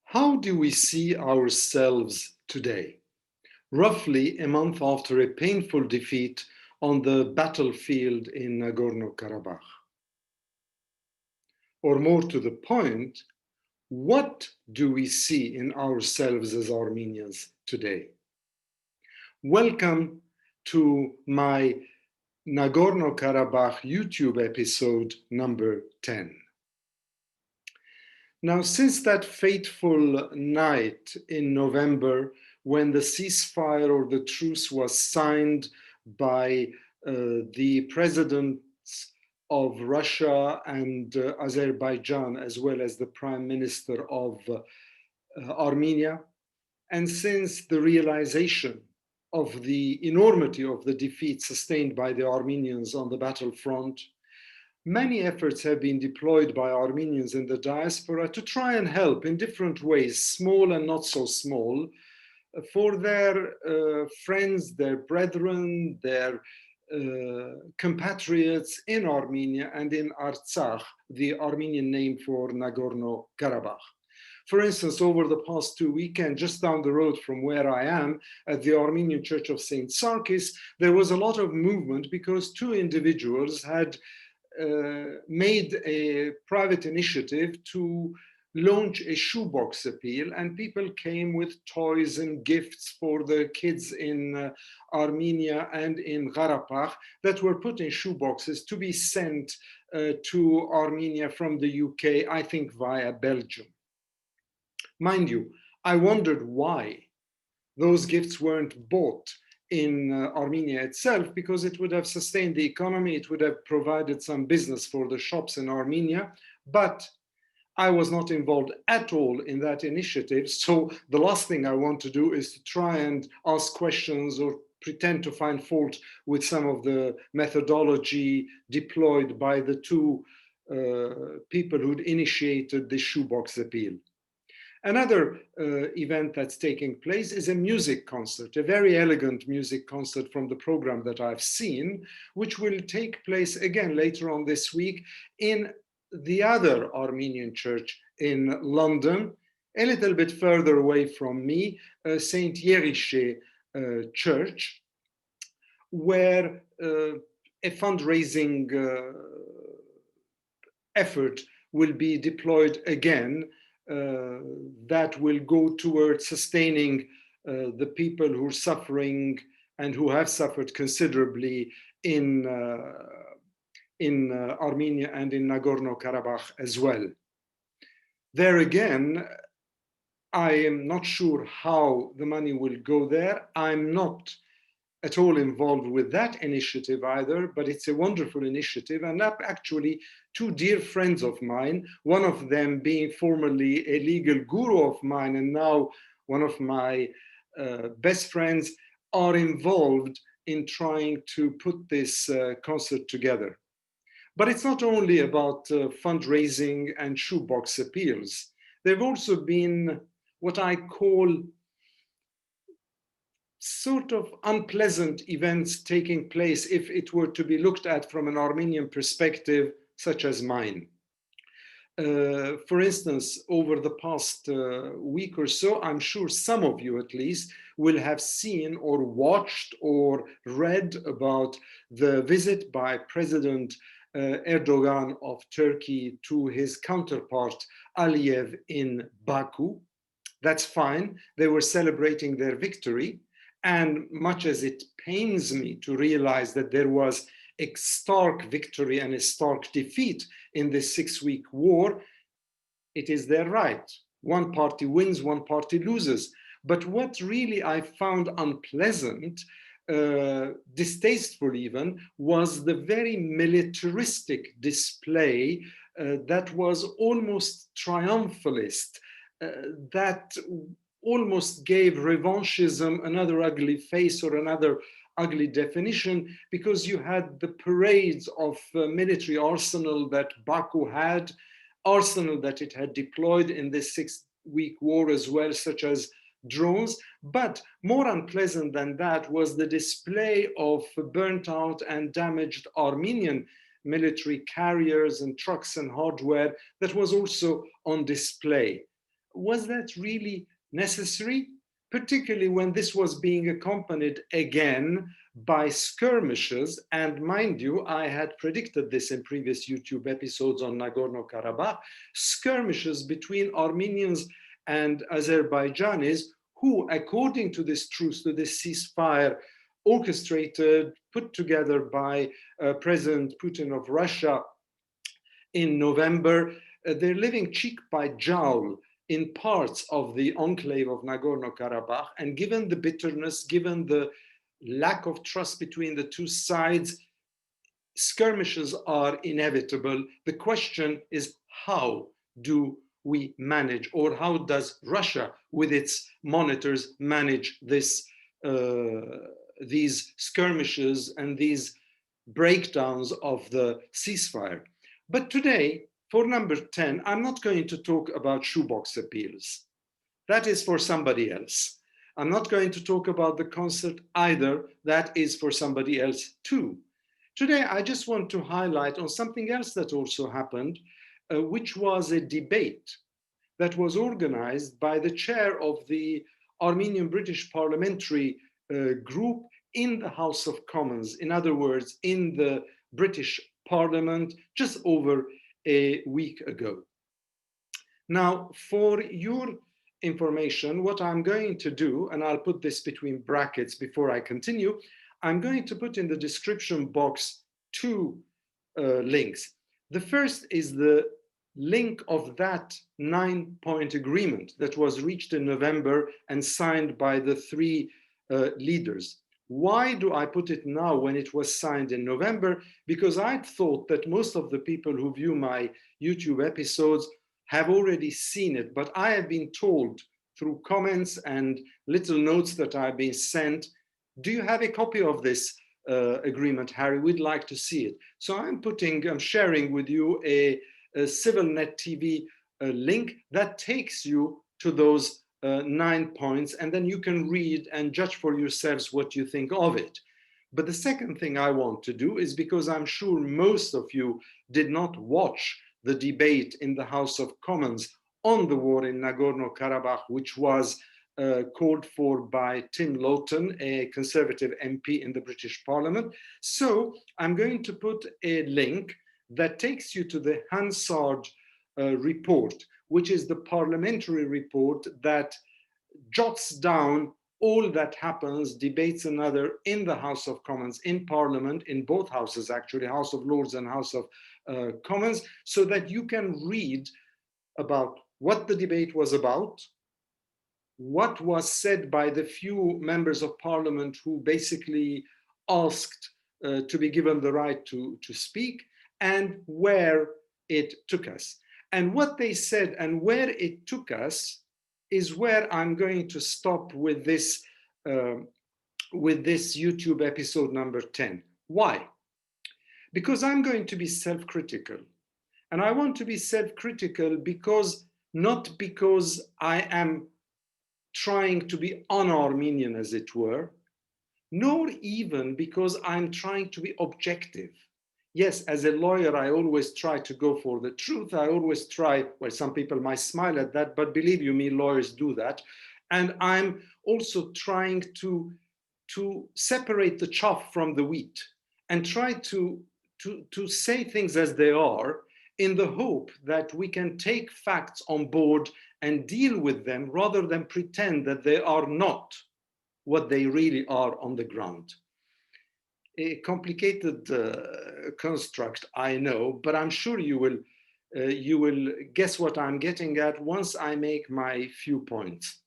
How do we see ourselves today, roughly a month after a painful defeat on the battlefield in Nagorno-Karabakh? Or more to the point, what do we see in ourselves as Armenians today? Welcome to my Nagorno-Karabakh YouTube episode number 10. Now, since that fateful night in November when the ceasefire or the truce was signed by the presidents of Russia and Azerbaijan, as well as the prime minister of Armenia, and since the realization of the enormity of the defeat sustained by the Armenians on the battlefront, many efforts have been deployed by Armenians in the diaspora to try and help in different ways, small and not so small, for their friends, their brethren, their compatriots in Armenia and in Artsakh, the Armenian name for Nagorno-Karabakh. For instance, over the past 2 weekends, just down the road from where I am, at the Armenian Church of St. Sarkis, there was a lot of movement because two individuals had made a private initiative to launch a shoebox appeal, and people came with toys and gifts for the kids in Armenia and in Karabakh that were put in shoeboxes to be sent to Armenia from the UK, I think via Belgium. Mind you, I wondered why those gifts weren't bought in Armenia itself, because it would have sustained the economy, it would have provided some business for the shops in Armenia, but I was not involved at all in that initiative. So the last thing I want to do is to try and ask questions or pretend to find fault with some of the methodology deployed by the two people who'd initiated the shoebox appeal. Another event that's taking place is a music concert, a very elegant music concert from the program that I've seen, which will take place again later on this week in the other Armenian church in London, a little bit further away from me, St. Yerishe Church, where a fundraising effort will be deployed again that will go towards sustaining the people who are suffering and who have suffered considerably in Armenia and in Nagorno-Karabakh as well. There again, I am not sure how the money will go there. I'm not at all involved with that initiative either, but it's a wonderful initiative. And actually, two dear friends of mine, one of them being formerly a legal guru of mine and now one of my best friends, are involved in trying to put this concert together. But it's not only about fundraising and shoebox appeals. There have also been what I call sort of unpleasant events taking place if it were to be looked at from an Armenian perspective, such as mine. For instance, over the past week or so, I'm sure some of you at least will have seen or watched or read about the visit by President Erdogan of Turkey to his counterpart Aliyev in Baku. That's fine. They were celebrating their victory. And much as it pains me to realize that there was a stark victory and a stark defeat in this 6-week war, it is their right. One party wins, one party loses. But what really I found unpleasant, distasteful even, was the very militaristic display that was almost triumphalist, that almost gave revanchism another ugly face or another ugly definition, because you had the parades of military arsenal that Baku had, arsenal that it had deployed in this 6-week war as well, such as drones. But more unpleasant than that was the display of burnt out and damaged Armenian military carriers and trucks and hardware that was also on display. was that really necessary? Particularly when this was being accompanied again by skirmishes. And mind you, I had predicted this in previous YouTube episodes on Nagorno-Karabakh, skirmishes between Armenians and Azerbaijanis who, according to this truce, to this ceasefire, orchestrated, put together by President Putin of Russia in November, they're living cheek by jowl in parts of the enclave of Nagorno-Karabakh. And given the bitterness, given the lack of trust between the two sides, skirmishes are inevitable. The question is, how do we manage, or how does Russia, with its monitors, manage this, these skirmishes and these breakdowns of the ceasefire? But today, for number 10, I'm not going to talk about shoebox appeals. That is for somebody else. I'm not going to talk about the concert either. That is for somebody else too. Today, I just want to highlight on something else that also happened, which was a debate that was organized by the chair of the Armenian British parliamentary group in the House of Commons. In other words, in the British Parliament, just over a week ago. Now, for your information, what I'm going to do, and I'll put this between brackets before I continue, I'm going to put in the description box two links. The first is the link of that 9-point agreement that was reached in November and signed by the three leaders. Why do I put it now when it was signed in November? Because I thought that most of the people who view my YouTube episodes have already seen it, but I have been told through comments and little notes that I've been sent, do you have a copy of this agreement, Harry? We'd like to see it. So I'm sharing with you a CivilNet TV link that takes you to those 9 points, and then you can read and judge for yourselves what you think of it. But the second thing I want to do is, because I'm sure most of you did not watch the debate in the House of Commons on the war in Nagorno-Karabakh, which was called for by Tim Loughton, a Conservative MP in the British Parliament. So I'm going to put a link that takes you to the Hansard Report, which is the parliamentary report that jots down all that happens, debates another in the House of Commons, in Parliament, in both houses actually, House of Lords and House of Commons, so that you can read about what the debate was about, what was said by the few members of Parliament who basically asked to be given the right to speak, and where it took us. And what they said and where it took us is where I'm going to stop with this YouTube episode number 10. Why? Because I'm going to be self-critical. And I want to be self-critical because, not because I am trying to be un-Armenian, as it were, nor even because I'm trying to be objective. Yes, as a lawyer, I always try to go for the truth. I always try, well, some people might smile at that, but believe you me, lawyers do that. And I'm also trying to separate the chaff from the wheat and try to say things as they are, in the hope that we can take facts on board and deal with them rather than pretend that they are not what they really are on the ground. A complicated construct, I know, but I'm sure you will guess what I'm getting at once I make my few points.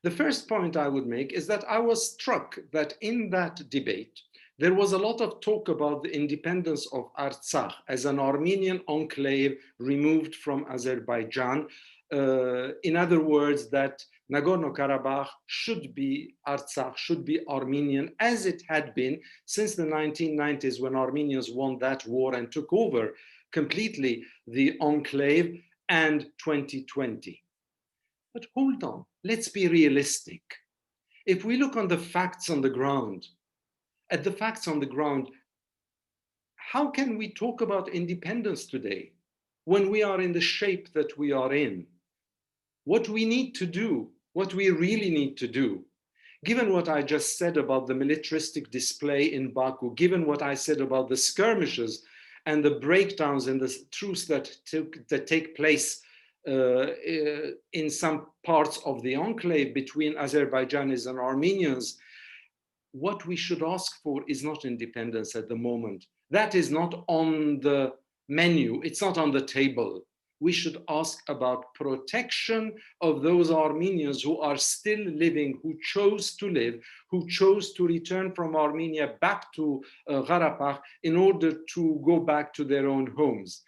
The first point I would make is that I was struck that in that debate, there was a lot of talk about the independence of Artsakh as an Armenian enclave removed from Azerbaijan. In other words, that Nagorno-Karabakh should be Artsakh, should be Armenian, as it had been since the 1990s, when Armenians won that war and took over completely the enclave, and 2020. But hold on, let's be realistic. If we look on the facts on the ground, at the facts on the ground, how can we talk about independence today when we are in the shape that we are in? What we need to do, what we really need to do, given what I just said about the militaristic display in Baku, given what I said about the skirmishes and the breakdowns and the truce that take place in some parts of the enclave between Azerbaijanis and Armenians, what we should ask for is not independence at the moment. That is not on the menu, it's not on the table. We should ask about protection of those Armenians who are still living, who chose to live, who chose to return from Armenia back to Karabakh in order to go back to their own homes.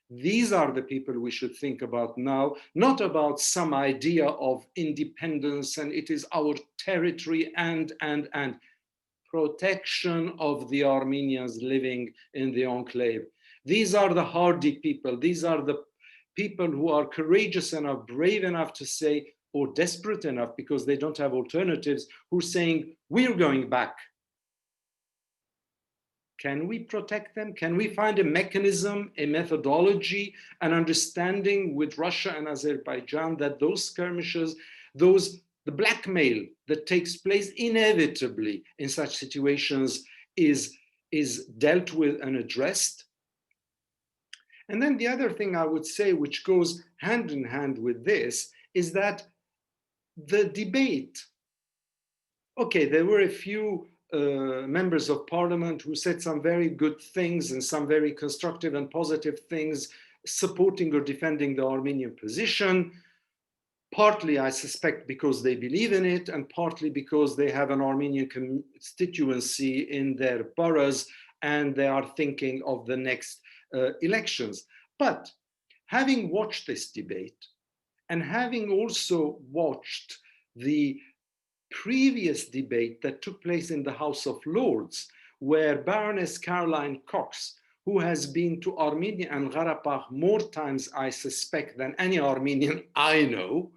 These are the people we should think about now, not about some idea of independence and it is our territory and. Protection of the Armenians living in the enclave. These are the hardy people. These are the people who are courageous enough, brave enough to say, or desperate enough because they don't have alternatives, who are saying, we're going back. Can we protect them? Can we find a mechanism, a methodology, an understanding with Russia and Azerbaijan that those skirmishes, the blackmail that takes place inevitably in such situations is dealt with and addressed? And then the other thing I would say, which goes hand in hand with this, is that the debate, okay, there were a few members of parliament who said some very good things and some very constructive and positive things supporting or defending the Armenian position, partly, I suspect, because they believe in it, and partly because they have an Armenian constituency in their boroughs and they are thinking of the next elections. But having watched this debate and having also watched the previous debate that took place in the House of Lords, where Baroness Caroline Cox, who has been to Armenia and Karabakh more times, I suspect, than any Armenian I know,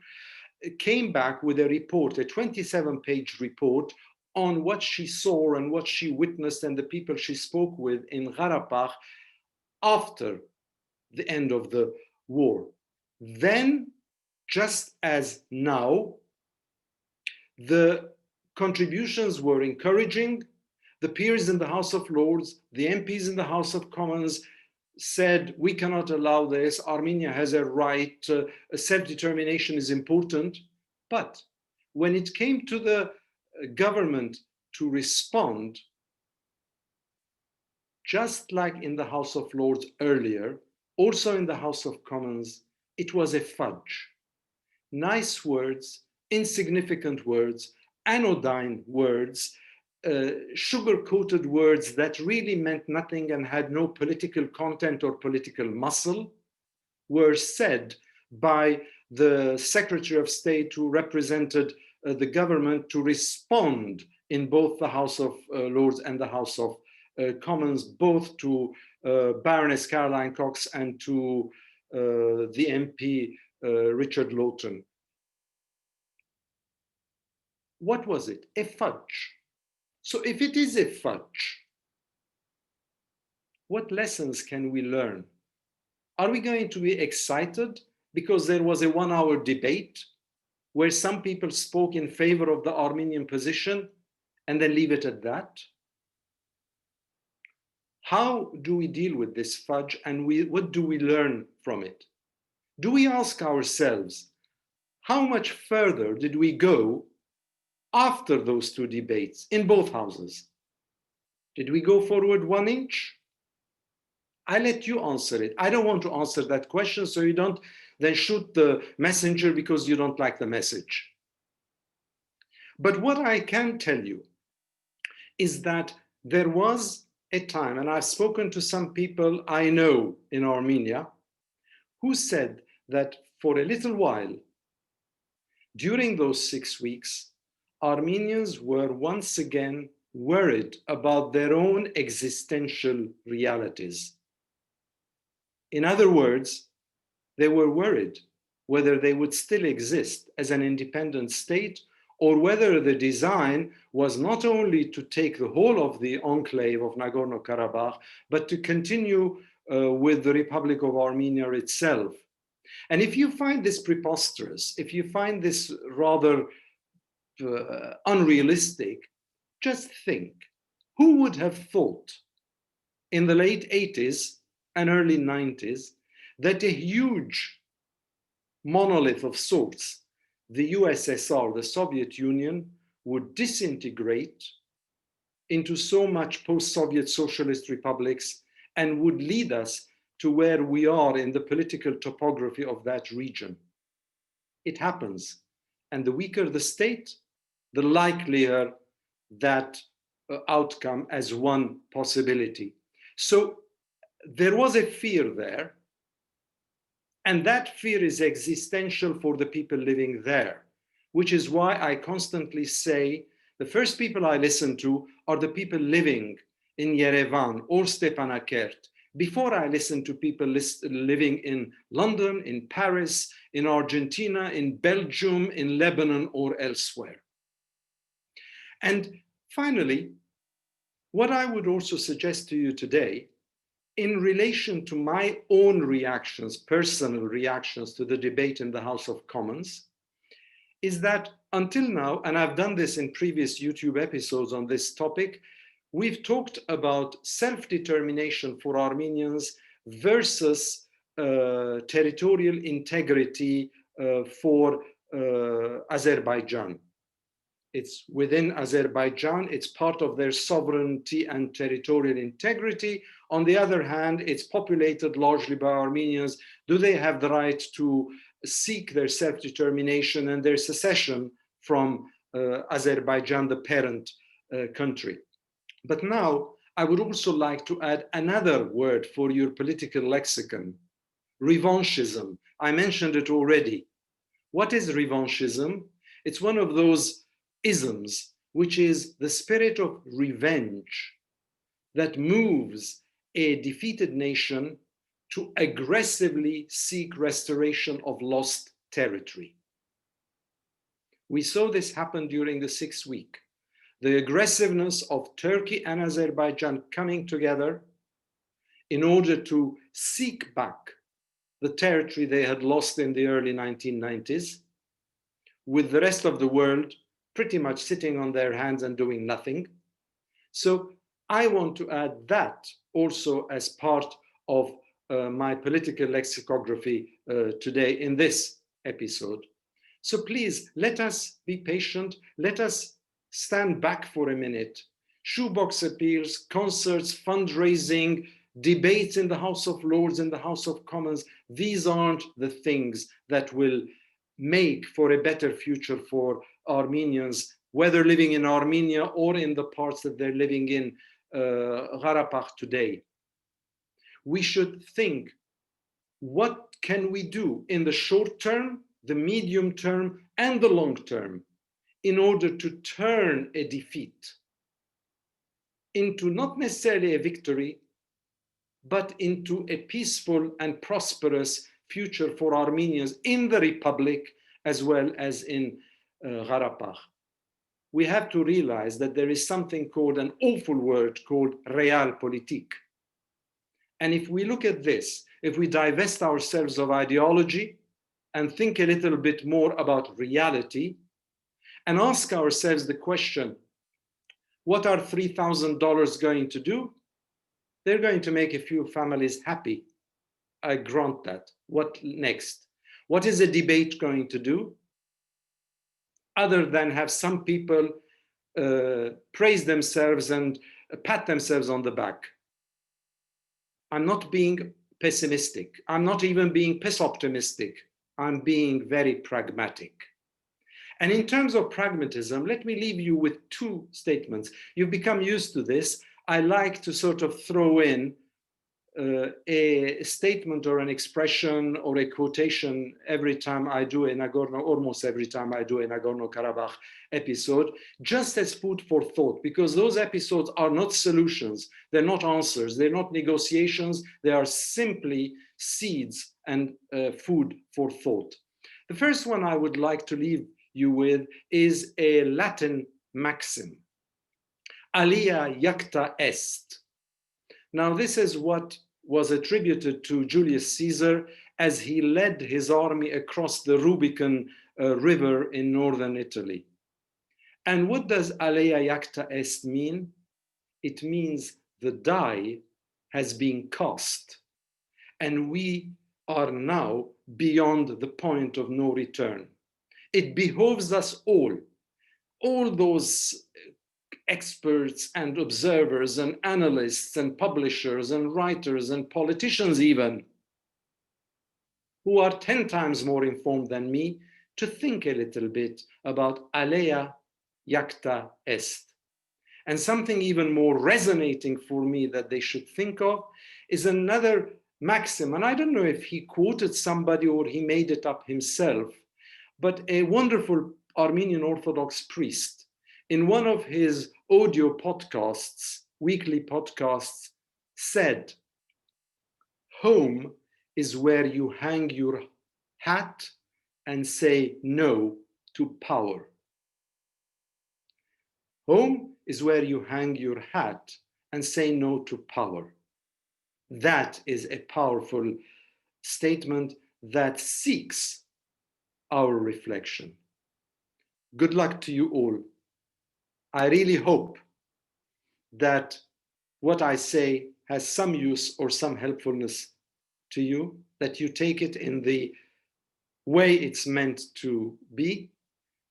came back with a report, a 27-page report on what she saw and what she witnessed and the people she spoke with in Karabakh after the end of the war. Then, just as now, the contributions were encouraging. The peers in the House of Lords, the MPs in the House of Commons said, we cannot allow this, Armenia has a right, self-determination is important. But when it came to the government to respond, just like in the House of Lords earlier, also in the House of Commons, it was a fudge. Nice words, insignificant words, anodyne words, sugar-coated words that really meant nothing and had no political content or political muscle, were said by the Secretary of State who represented the government to respond in both the House of Lords and the House of Commons, both to Baroness Caroline Cox and to the MP Richard Lawton. What was it? A fudge. So if it is a fudge, what lessons can we learn? Are we going to be excited because there was a 1-hour debate where some people spoke in favor of the Armenian position and then leave it at that? How do we deal with this fudge and what do we learn from it? Do we ask ourselves, how much further did we go after those two debates in both houses? Did we go forward 1 inch? I let you answer it. I don't want to answer that question, so you don't then shoot the messenger because you don't like the message. But what I can tell you is that there was a time, and I've spoken to some people I know in Armenia, who said that for a little while, during those 6 weeks, Armenians were once again worried about their own existential realities. In other words, they were worried whether they would still exist as an independent state or whether the design was not only to take the whole of the enclave of Nagorno-Karabakh, but to continue with the Republic of Armenia itself. And if you find this preposterous, if you find this rather unrealistic, just think, who would have thought in the late 80s and early 90s that a huge monolith of sorts, the USSR, the Soviet Union, would disintegrate into so much post-Soviet socialist republics and would lead us to where we are in the political topography of that region. It happens. And the weaker the state, the likelier that outcome as one possibility. So there was a fear there, and that fear is existential for the people living there, which is why I constantly say the first people I listen to are the people living in Yerevan or Stepanakert, before I listen to people living in London, in Paris, in Argentina, in Belgium, in Lebanon, or elsewhere. And finally, what I would also suggest to you today, in relation to my own reactions, personal reactions to the debate in the House of Commons, is that until now, and I've done this in previous YouTube episodes on this topic, we've talked about self-determination for Armenians versus territorial integrity for Azerbaijan. It's within Azerbaijan, it's part of their sovereignty and territorial integrity. On the other hand, it's populated largely by Armenians. Do they have the right to seek their self-determination and their secession from Azerbaijan, the parent country? But now, I would also like to add another word for your political lexicon, revanchism. I mentioned it already. What is revanchism? It's one of those isms, which is the spirit of revenge that moves a defeated nation to aggressively seek restoration of lost territory. We saw this happen during the 6th week. The aggressiveness of Turkey and Azerbaijan coming together in order to seek back the territory they had lost in the early 1990s, with the rest of the world pretty much sitting on their hands and doing nothing. So I want to add that also as part of my political lexicography today in this episode. So please, let us be patient. Let us stand back for a minute. Shoebox appeals, concerts, fundraising, debates in the House of Lords and the House of Commons, these aren't the things that will make for a better future for Armenians, whether living in Armenia or in the parts that they're living in Karabakh today. We should think, what can we do in the short term, the medium term, and the long term in order to turn a defeat into not necessarily a victory, but into a peaceful and prosperous future for Armenians in the Republic as well as in Karabakh. We have to realize that there is something called, an awful word called realpolitik. And if we look at this, if we divest ourselves of ideology and think a little bit more about reality and ask ourselves the question, what are $3,000 going to do? They're going to make a few families happy. I grant that. What next? What is a debate going to do? Other than have some people praise themselves and pat themselves on the back. I'm not being pessimistic. I'm not even being optimistic. I'm being very pragmatic. And in terms of pragmatism, let me leave you with two statements. You've become used to this. I like to sort of throw in a statement or an expression or a quotation every time I do a almost every time I do a Nagorno-Karabakh episode, just as food for thought, because those episodes are not solutions, they're not answers, they're not negotiations, they are simply seeds and food for thought. The first one I would like to leave you with is a Latin maxim, alia iacta est. Now, this is what was attributed to Julius Caesar as he led his army across the Rubicon River in northern Italy. And what does Alea Iacta Est mean? It means the die has been cast, and we are now beyond the point of no return. It behoves us all those experts and observers and analysts and publishers and writers and politicians even, who are 10 times more informed than me, to think a little bit about Alea Iacta Est. And something even more resonating for me that they should think of is another maxim, and I don't know if he quoted somebody or he made it up himself, but a wonderful Armenian Orthodox priest, in one of his audio podcasts, weekly podcasts, said, "Home is where you hang your hat and say no to power." Home is where you hang your hat and say no to power. That is a powerful statement that seeks our reflection. Good luck to you all. I really hope that what I say has some use or some helpfulness to you, that you take it in the way it's meant to be.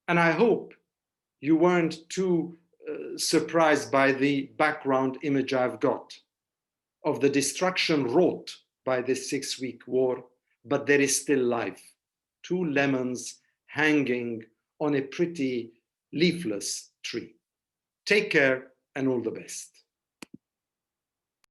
And I hope you weren't too surprised by the background image I've got of the destruction wrought by this 6-week war, but there is still life. 2 lemons hanging on a pretty leafless tree. Take care and all the best.